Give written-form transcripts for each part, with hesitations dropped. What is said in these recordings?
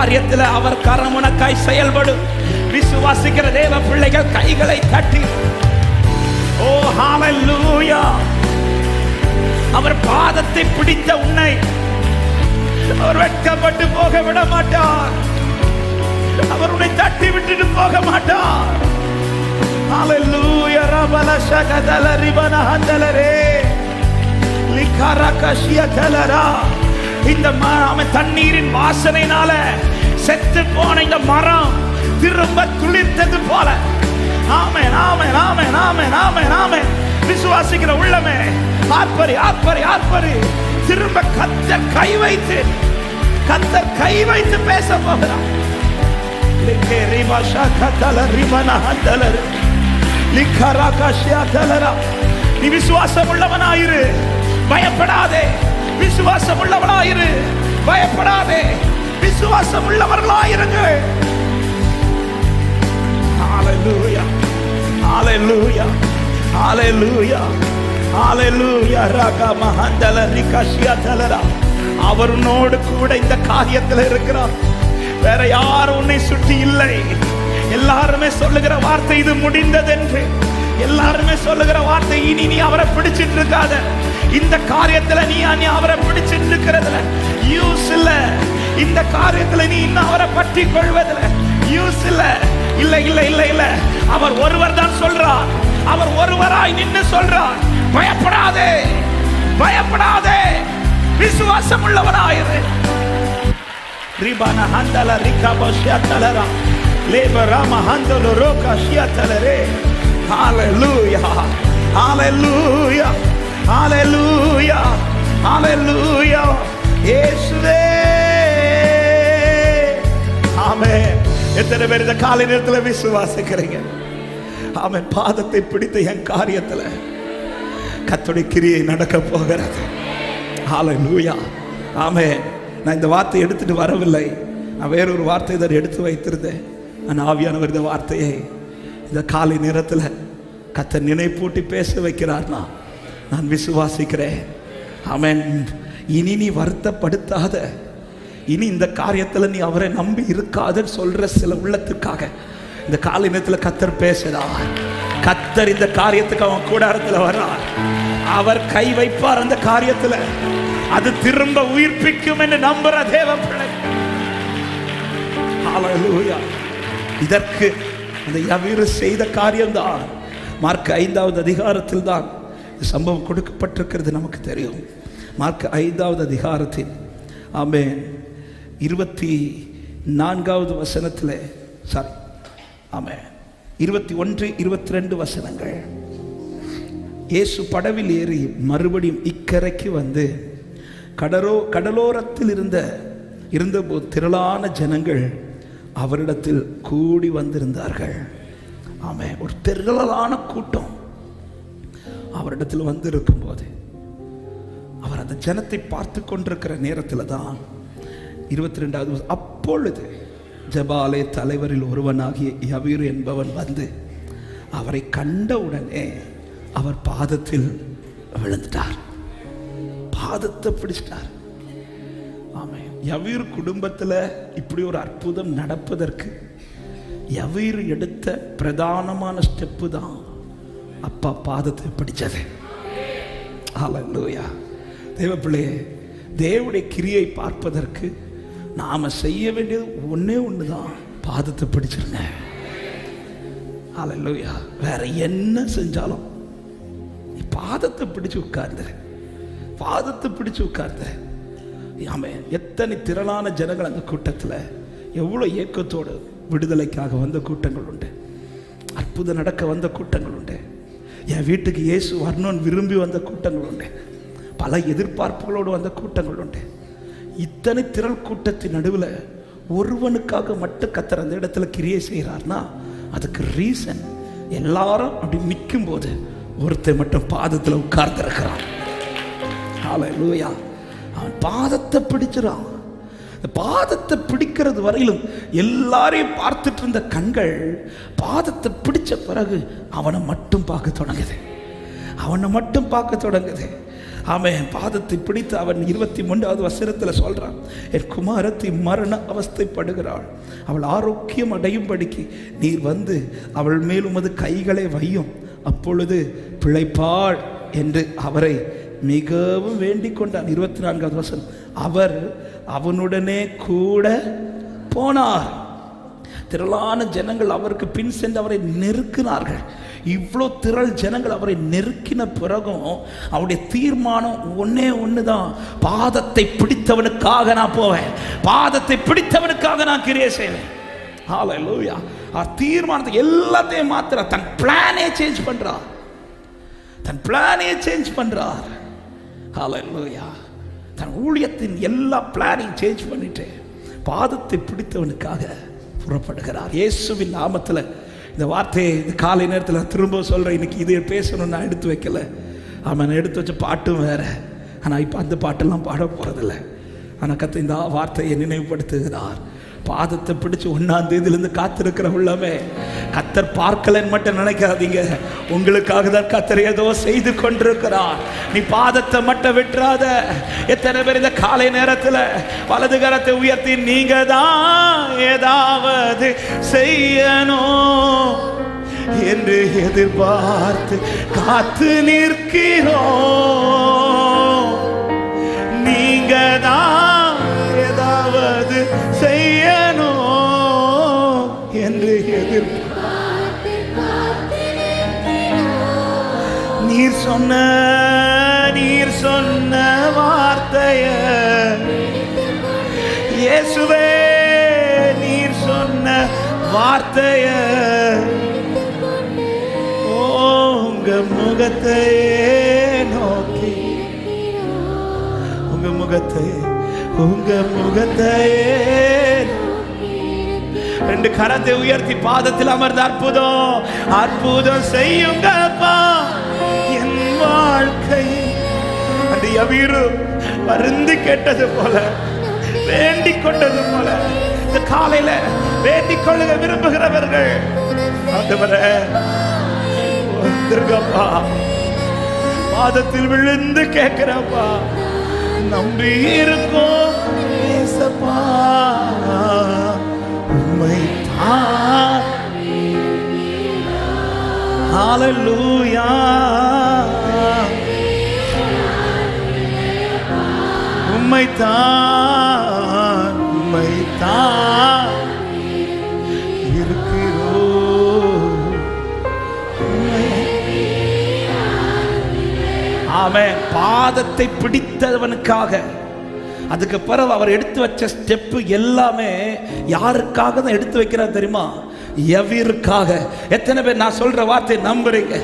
காரியத்தில் அவர் கரம் உனக்காய் செயல்படும். விசுவாசிக்கிற தேவ பிள்ளைகள் கைகளை தட்டி ஓ ஹalleluya. அவர் பாதத்தை பிடித்த உன்னை அவர் வெட்கப்பட்டு போக விட மாட்டார். அவர் உன்னை தட்டி விட்டுட்டு போக மாட்டார். ஹalleluya. ரபல ஷகதல ரிபன ஹந்தலரே லிகரகஷிய தலரா. இந்த தண்ணீரின் வாசனையினால செத்து போன இந்த மரம் திரும்ப துளிர்த்தது போல. ஆமென் ஆமென் ஆமென் ஆமென் ஆமென் ஆமென். விசுவாசிக்கிற உள்ளமே ஆர்ப்பரி ஆர்ப்பரி ஆர்ப்பரி. திரும்ப கர்த்தர் கை வைத்து பேச போகிறார். நீ விசுவாசம் உள்ளவனாயிரு, பயப்படாதே. விசுவாசம் உள்ளவனாயிரு, பயப்படாதே. விசுவாசம் உள்ளவர்களாயிருங்கள். ஹalleluya ஹalleluya ஹalleluya ஹalleluya. ரகா மஹந்தல ரிகஷியா தலரா. அவர் உன்னோடு கூட இந்த காரியத்தில் இருக்கிறார். வேற யாரும் உன்னை சுற்றி இல்லை. எல்லாருமே சொல்லுகிற வார்த்தை இது முடிந்தது என்று. எல்லாருமே சொல்லுகிற வார்த்தை இனி நீ அவரை பிடிச்சிட்டு இருக்காத. இந்த காரியத்துல நீ அவரை பிடிச்சிட்டு இருக்கிறதுல யூஸ் இல்ல. இந்த காரியத்துல நீ இன்னும் அவரை பற்றி கொள்வதில்ல யூஸ் இல்ல. இல்ல இல்ல இல்ல இல்ல. அவர் ஒருவர் தான் சொல்றார். அவர் ஒருவராய் நின்று சொல்றார். பயப்படாதே, பயப்படாதே. விசுவாசம் உள்ளவராயிரு. ரிபான ஹந்தல ரிகபஷியா தலரா லேபராம ஹந்தல ரோகஷியா தலரே. ஹalleluya ஹalleluya ஹalleluya ஹalleluya. இயேசுவே ஆமென். எத்தனை பேர் இந்த காலை நேரத்தில் விசுவாசிக்கிறீங்க? ஆமென். பாதத்தை பிடித்த என் காரியத்தில் கர்த்தருடைய கிரியை நடக்க போகிறது. ஹalleluya ஆமென். நான் இந்த வார்த்தையை எடுத்துட்டு வரவில்லை. நான் வேறொரு வார்த்தை இதை எடுத்து வைத்திருந்தேன். நான் ஆவியானவர் இந்த வார்த்தையை இந்த காலை நேரத்தில் கர்த்தர் நினைப்பூட்டி பேச வைக்கிறார்னா நான் விசுவாசிக்கிறேன். ஆமென். இனி நீ வருத்தப்படுத்தாத. இனி இந்த காரியத்தில் நீ அவரை நம்பி இருக்காதுன்னு சொல்ற சில உள்ளத்துக்காக இந்த காலை நேரத்தில் கர்த்தர் பேசுறார். கர்த்தர் இந்த காரியத்துக்கு அவன் கூடாரத்தில் வர்றார். அவர் கை வைப்பார் அந்த காரியத்தில். அது திரும்ப உயிர்ப்பிக்கும் என்று நம்புற தேவ பிள்ளை. ஹalleluya. இதற்கு அந்த யவீரு செய்த காரியம்தான். மார்க் 5வது அதிகாரத்தில் தான் சம்பவம் கொடுக்கப்பட்டிருக்கிறது. நமக்கு தெரியும். மார்க் 5வது அதிகாரத்தில் ஆமென் 24வது வசனத்தில் ஆமென் 21 22 வசனங்கள். இயேசு படவில் ஏறி மறுபடியும் இக்கரைக்கு வந்து கடலோரத்தில் இருந்தபோது திரளான ஜனங்கள் அவரிடத்தில் கூடி வந்திருந்தார்கள். ஆமென். ஒரு திரளான கூட்டம் அவரிடத்தில் வந்து இருக்கும்போது அவர் அந்த ஜனத்தை பார்த்து கொண்டிருக்கிற நேரத்தில் தான் 22வது அப்பொழுது ஜபாலே தலைவரில் ஒருவனாகிய யவீரு என்பவன் வந்து அவரை கண்டவுடனே அவர் பாதத்தில் விழுந்துட்டார். பாதத்தை பிடிச்சிட்டார். ஆமென். யவீர் குடும்பத்தில் இப்படி ஒரு அற்புதம் நடப்பதற்கு யவீர் எடுத்த பிரதானமான ஸ்டெப்பு தான் அப்பா பாதத்தை பிடிச்சது. ஹalleluya. தேவப்பிள்ளையே, தேவனுடைய கிரியை பார்ப்பதற்கு நாம செய்ய வேண்டியது ஒன்னே ஒண்ணுதான். பாதத்தை பிடிச்சிருங்க. ஹalleluya. வேற என்ன செஞ்சாலும் பாதத்தை பிடிச்சு உட்கார்ந்து, பாதத்தை பிடிச்சு உட்கார்ந்து. ஆமென். எத்தனை திரளான ஜனங்கள் அந்த கூட்டத்தில் எவ்வளோ ஏக்கத்தோடு விடுதலைக்காக வந்த கூட்டங்கள் உண்டு. அற்புதம் நடக்க வந்த கூட்டங்கள் உண்டு. என் வீட்டுக்கு இயேசு வரணும்னு விரும்பி வந்த கூட்டங்கள் உண்டு. பல எதிர்பார்ப்புகளோடு வந்த கூட்டங்கள் உண்டு. இத்தனை திரள் கூட்டத்தின் நடுவில் ஒருவனுக்காக மட்டும் கர்த்தர் அந்த இடத்துல கிரியை செய்கிறார்னா அதுக்கு ரீசன் எல்லாரும் அப்படி நிற்கும் போது ஒருத்தர் மட்டும் பாதத்தில் உட்கார்ந்துருக்கிறான். ஹalleluya. அவன் பாதத்தை பிடிச்சிடான். பாதத்தை பிடிக்கிறது வரையிலும் எல்லாரையும் பார்த்துட்டு இருந்த கண்கள் பாதத்தை பிடிச்ச பிறகு அவனை மட்டும் பார்க்க தொடங்குது. அவனை மட்டும் பார்க்க தொடங்குது. ஆமென். பாதத்தை பிடித்து அவன் 23வது வசனத்தில் சொல்றான், என் குமாரத்தி மரண அவஸ்தைப்படுகிறாள், அவள் ஆரோக்கியம் அடையும்படிக்கு நீர் வந்து அவள் மேல் உமது கைகளை வையும், அப்பொழுது பிழைப்பாள் என்று அவரை மிகவும் வேண்டிக் கொண்டான். 24வது வசனம், அவர் அவனுடனே கூட போனார். திரளான ஜனங்கள் அவருக்கு பின் சென்று அவரை நெருக்கினார்கள். இவ்வளோ திரள் ஜனங்கள் அவரை நெருக்கின பிறகும் அவருடைய தீர்மானம் ஒன்னே ஒண்ணுதான், பாதத்தை பிடித்தவனுக்காக நான் போவேன், பாதத்தை பிடித்தவனுக்காக நான் கிரியை செய்வேன். ஹல்லேலூயா. தீர்மானத்தை எல்லாத்தையும் மாத்திர தன் பிளானே சேஞ்ச் பண்றார், தன் பிளானே சேஞ்ச் பண்றார். ஹல்லேலூயா. தன் ஊழியத்தின் எல்லா பிளானையும் சேஞ்ச் பண்ணிட்டு பாதத்தை பிடித்தவனுக்காக புறப்படுகிறார். இயேசுவின் நாமத்தில் இந்த வார்த்தையை இந்த காலை நேரத்தில் திரும்ப சொல்கிறேன். இன்னைக்கு இதை பேசணும்னு நான் எடுத்து வைக்கல. அவன் எடுத்து வச்ச பாட்டும் வேற. ஆனால் இப்போ அந்த பாட்டெல்லாம் பாட போகிறதில்ல. ஆனால் கத்த இந்த வார்த்தையை நினைவுபடுத்துகிறார். பாதத்தை பிடிச்சு 1ஆம் தேதியிலிருந்து காத்திருக்கிற உள்ளமே, கத்தர் பார்க்கலன்னு மட்டும் நினைக்காதீங்க. உங்களுக்காக தான் கத்தர் ஏதோ செய்து கொண்டிருக்கிறார். நீ பாதத்தை மட்டும் விட்டுறாத. எத்தனை பேர் இந்த காலை நேரத்தில் வலது கரத்தை உயர்த்தி நீங்க தான் ஏதாவது செய்யணும் என்று எதிர்பார்த்து காத்து நிற்கிறோம். நீங்க தான் ஏதாவது செய்யணும் என்று எதிர்பார்த்து நீர் சொன்ன வார்த்தைய இயேசுவே, நீர் சொன்ன வார்த்தைய உங்க முகத்தையே நோக்கி, உங்க முகத்தையே ரெண்டு கரத்தை உயர்த்தி பாதத்தில் அமர்ந்த அற்புதம் செய்யுங்கப்பா என் வாழ்க்கை. அந்த யவீரு வருந்தி கேட்டது போல, வேண்டிக் கொண்டது போல இந்த காலையில வேண்டிக் கொள்ள விரும்புகிறவர்கள் ஆண்டவரே வந்துருங்கப்பா, பாதத்தில் விழுந்து கேட்கிறப்பா, நம்பி இருக்கோம் ஏசப்பா உம்மைத்தான். ஹல்லேலூயா. உம்மைத்தான் இருக்கிறோம். ஆமென். பாதத்தை பிடித்தவனுக்காக. அதுக்கு பிறகு அவர் எடுத்து வச்ச ஸ்டெப் எல்லாமே யாருக்காக தான் எடுத்து வைக்கிறார் தெரியுமா? எவருக்காக. எத்தனை பேர் நான் சொல்ற வார்த்தை நம்புறீங்க?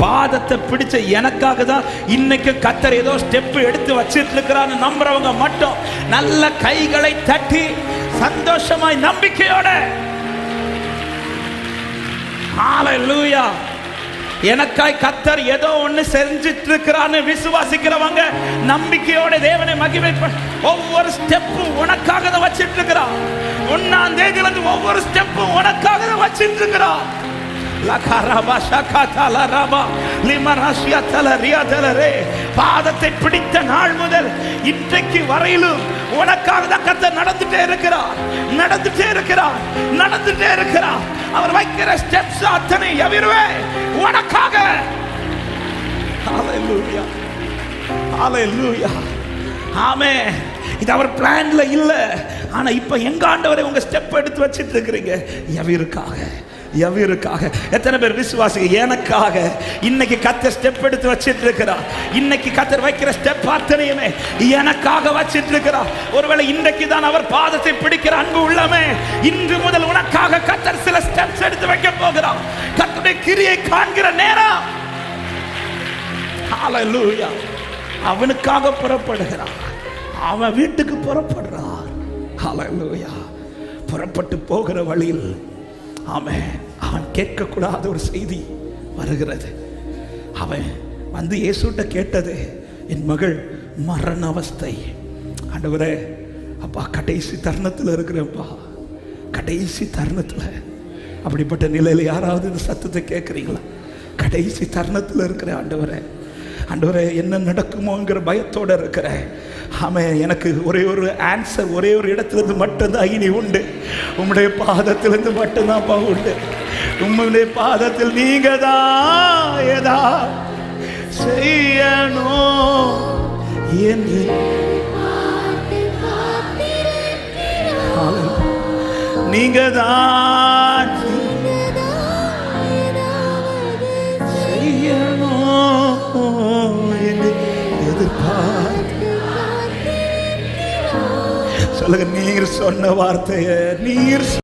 பாதத்தை பிடிச்ச எனக்காக தான் இன்னைக்கு கத்தர் ஏதோ ஸ்டெப் எடுத்து வச்சிட்டு இருக்கிறான்னு நம்புறவங்க மட்டும் நல்ல கைகளை தட்டி சந்தோஷமாய் நம்பிக்கையோட ஹல்லேலூயா. எனக்காய் கத்தர் ஏதோ ஒண்ணு செஞ்சிட்டு இருக்கிறான்னு விசுவாசிக்கிறவங்க நம்பிக்கையோட தேவனை மகிமை. ஒவ்வொரு ஸ்டெப்பும் உனக்காக தான் வச்சிட்டு இருக்கிறான். 1ஆம் தேதியிலிருந்து ஒவ்வொரு ஸ்டெப்பும் உனக்காக தான் வச்சிட்டு இருக்கிறான். பாதத்தை பிடித்த நாள் முதல் இன்றைக்கு வரையிலும் உனக்காக தான் கர்த்தர் நடந்துட்டே இருக்கிறார். அவர் வைக்கிற ஸ்டெப்ஸ் அத்தனை எவருவே உனக்காக. ஹல்லேலூயா, ஹல்லேலூயா, ஆமென். இது அவர் பிளான்ல இல்ல. ஆனா இப்ப எங்க ஆண்டவரே உங்க ஸ்டெப் எடுத்து வச்சிட்டு இருக்கிறீங்க எவருக்காக. எத்தனை பேர் விசுவாசிங்க? எனக்காக இன்னைக்கு கர்த்தர் ஸ்டெப் எடுத்து வச்சிட்டு இருக்கிறார். இன்னைக்கு கர்த்தர் வைக்கிற ஸ்டெப் அத்தனையுமே எனக்காக வச்சிட்டு இருக்கிறார். ஒருவேளை இன்றைக்கு தான் அவர் பாதத்தை பிடிக்கிற அன்பு உள்ளமே, இன்று முதல் உனக்காக கர்த்தர் சில ஸ்டெப்ஸ் எடுத்து வைக்க போகிறார். கர்த்தருடைய கிரியை காண்கிற நேரம். ஹல்லேலூயா. அவனுக்காக புறப்படுகிறார். அவன் வீட்டுக்கு புறப்படுறார். ஹல்லேலூயா. புறப்பட்டு போகிற வழியில் ஆமென், அவன் கேட்கக்கூடாத ஒரு செய்தி வருகிறது. அவன் வந்து இயேசுட்ட கேட்டது, என் மகள் மரண அவஸ்தை. ஆண்டவரே, அப்பா கடைசி தருணத்தில் இருக்கிறப்பா, கடைசி தருணத்தில். அப்படிப்பட்ட நிலையில் யாராவது இந்த சத்தத்தை கேட்குறீங்களா? கடைசி தருணத்தில் இருக்கிற ஆண்டவரே, ஆண்டவரே என்ன நடக்குமோங்கிற பயத்தோடு இருக்கிறேன். ஆமென். எனக்கு ஒரே ஒரு ஆன்சர், ஒரே ஒரு இடத்துலேருந்து மட்டும்தான் இனி உண்டு. உம்முடைய பாதத்திலிருந்து மட்டும்தான்ப்பா உண்டு. உம்முடைய பாதத்தில் நீங்க தான் ஏதா செய்யணும் என்று நீங்க தான் செய்யணும் என்று எதிர்பார்த்து சொல்லுங்க. நீர் சொன்ன வார்த்தைய நீர்